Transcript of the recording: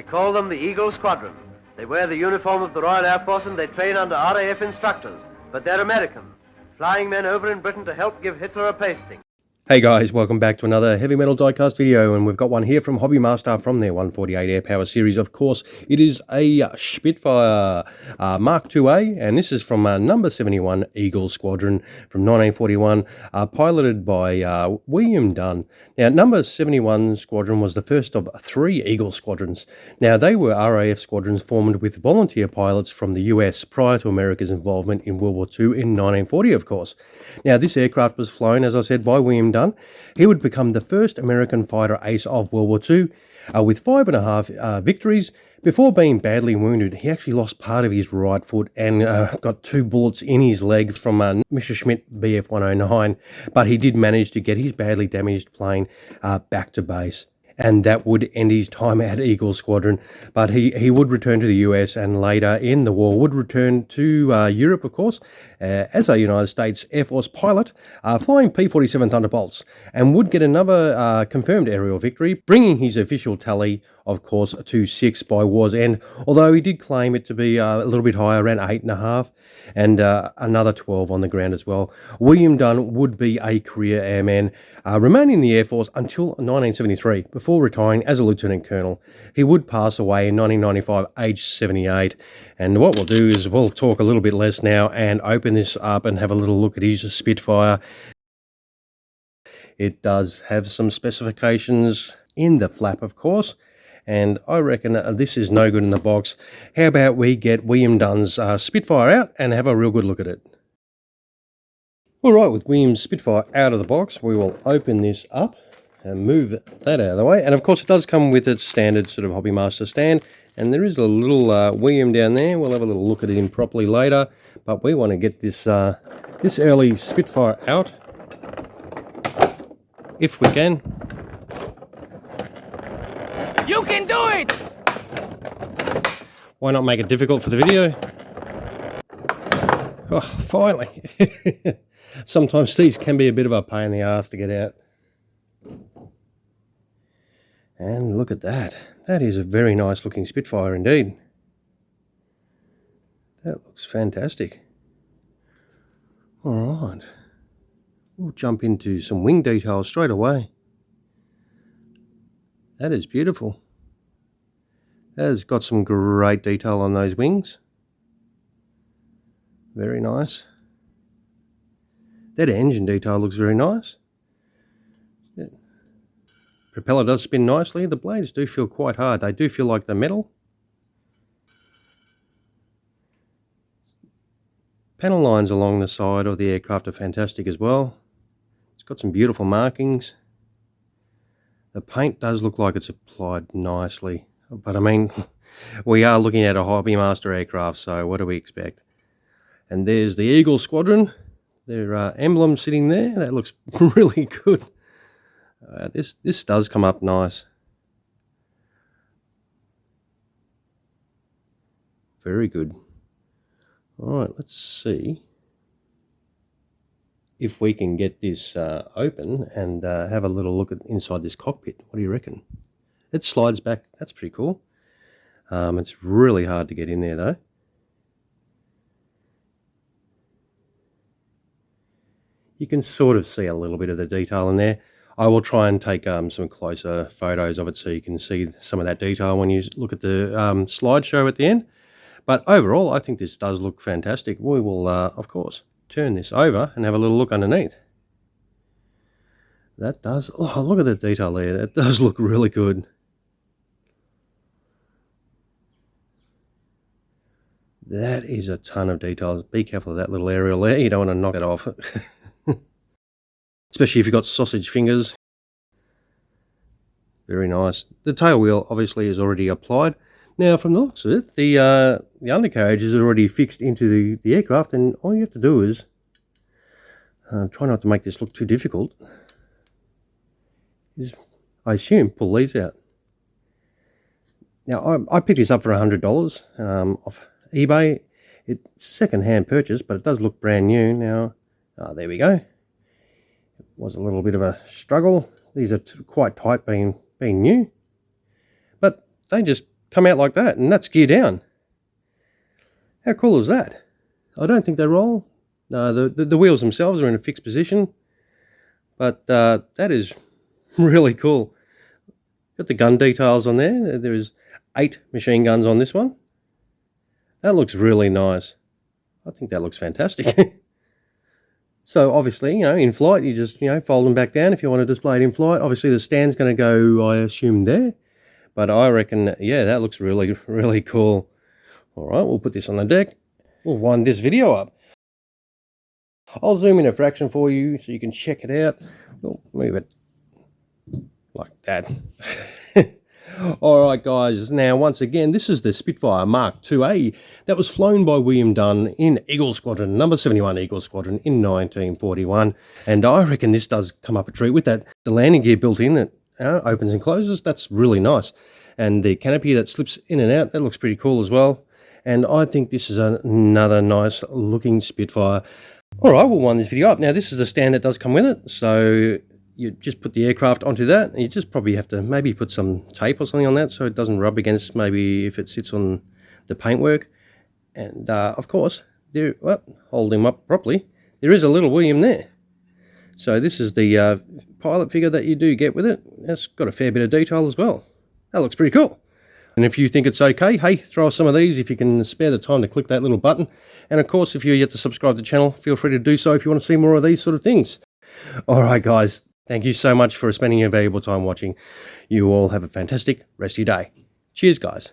call them the Eagle Squadron. They wear the uniform of the Royal Air Force and they train under RAF instructors, but they're American, flying men over in Britain to help give Hitler a pasting. Hey guys, welcome back to another Heavy Metal Diecast video, and we've got one here from Hobbymaster from their 148 Air Power series. Of course, it is a Spitfire Mk.IIa, and this is from No.71 Eagle Squadron from 1941, piloted by William Dunn. Now, No.71 Squadron was the first of 3 Eagle Squadrons. Now, they were RAF squadrons formed with volunteer pilots from the US prior to America's involvement in World War II in 1940, of course. Now, this aircraft was flown, as I said, by William Dunn. He would become the first American fighter ace of World War II with 5.5 victories. Before being badly wounded, he actually lost part of his right foot and got 2 bullets in his leg from Messerschmitt Bf 109, but he did manage to get his badly damaged plane back to base. And that would end his time at Eagle Squadron. But he would return to the US and later in the war would return to Europe, of course, as a United States Air Force pilot, flying P-47 Thunderbolts, and would get another confirmed aerial victory, bringing his official tally, of course, to 6 by war's end, although he did claim it to be a little bit higher, around 8.5, and another 12 on the ground as well. William Dunn would be a career airman, remaining in the Air Force until 1973, before retiring as a lieutenant colonel. He would pass away in 1995, aged 78, and what we'll do is we'll talk a little bit less now and open this up and have a little look at his Spitfire. It does have some specifications in the flap, of course, and I reckon this is no good in the box. How about we get William Dunn's Spitfire out and have a real good look at it. Alright, with William's Spitfire out of the box, we will open this up and move that out of the way. And of course it does come with its standard sort of Hobbymaster stand, and there is a little William down there. We'll have a little look at him properly later, but we want to get this this early Spitfire out, if we can. You can do it! Why not make it difficult for the video? Oh, finally. Sometimes these can be a bit of a pain in the ass to get out. And look at that. That is a very nice looking Spitfire indeed. That looks fantastic. Alright. We'll jump into some wing details straight away. That is beautiful. That has got some great detail on those wings. Very nice. That engine detail looks very nice. Yeah. Propeller does spin nicely. The blades do feel quite hard. They do feel like they're metal. Panel lines along the side of the aircraft are fantastic as well. It's got some beautiful markings. The paint does look like it's applied nicely, but I mean, we are looking at a Hobbymaster aircraft, so what do we expect? And there's the Eagle Squadron, their emblem sitting there. That looks really good. This does come up nice. Very good. All right, let's see if we can get this open and have a little look at inside this cockpit. What do you reckon? It slides back. That's pretty cool. It's really hard to get in there though. You can sort of see a little bit of the detail in there. I will try and take some closer photos of it so you can see some of that detail when you look at the slideshow at the end. But overall, I think this does look fantastic. We will, of course, turn this over and have a little look underneath. That does, oh, look at the detail there. That does look really good. That is a ton of details. Be careful of that little aerial there. You don't want to knock it off. Especially if you've got sausage fingers. Very nice. The tail wheel obviously is already applied. Now, from the looks of it, the undercarriage is already fixed into the aircraft, and all you have to do is try not to make this look too difficult. Is, I assume, pull these out. Now, I picked this up for $100 off eBay. It's a second-hand purchase, but it does look brand new. Now, there we go. It was a little bit of a struggle. These are quite tight being new, but they just come out like that, and that's gear down. How cool is that? I don't think they roll. No, the wheels themselves are in a fixed position, but that is really cool. Got the gun details on there. There is 8 machine guns on this one. That looks really nice. I think that looks fantastic. So obviously, in flight, you just, fold them back down if you want to display it in flight. Obviously, the stand's going to go, I assume, there. But I reckon, yeah, that looks really, really cool. All right, we'll put this on the deck. We'll wind this video up. I'll zoom in a fraction for you so you can check it out. We'll move it like that. All right, guys. Now, once again, this is the Spitfire Mk.IIa that was flown by William Dunn in Eagle Squadron, number 71 Eagle Squadron in 1941. And I reckon this does come up a treat with that. The landing gear built in that opens and closes. That's really nice. And the canopy that slips in and out, that looks pretty cool as well. And I think this is another nice looking Spitfire. All right, we'll wind this video up. Now, this is the stand that does come with it. So you just put the aircraft onto that, and you just probably have to maybe put some tape or something on that so it doesn't rub against, maybe if it sits on the paintwork. And of course, hold him up properly, there is a little William there. So this is the pilot figure that you do get with it. It's got a fair bit of detail as well. That looks pretty cool. And if you think it's okay, hey, throw us some of these if you can spare the time to click that little button. And of course, if you're yet to subscribe to the channel, feel free to do so if you want to see more of these sort of things. All right, guys. Thank you so much for spending your valuable time watching. You all have a fantastic rest of your day. Cheers, guys.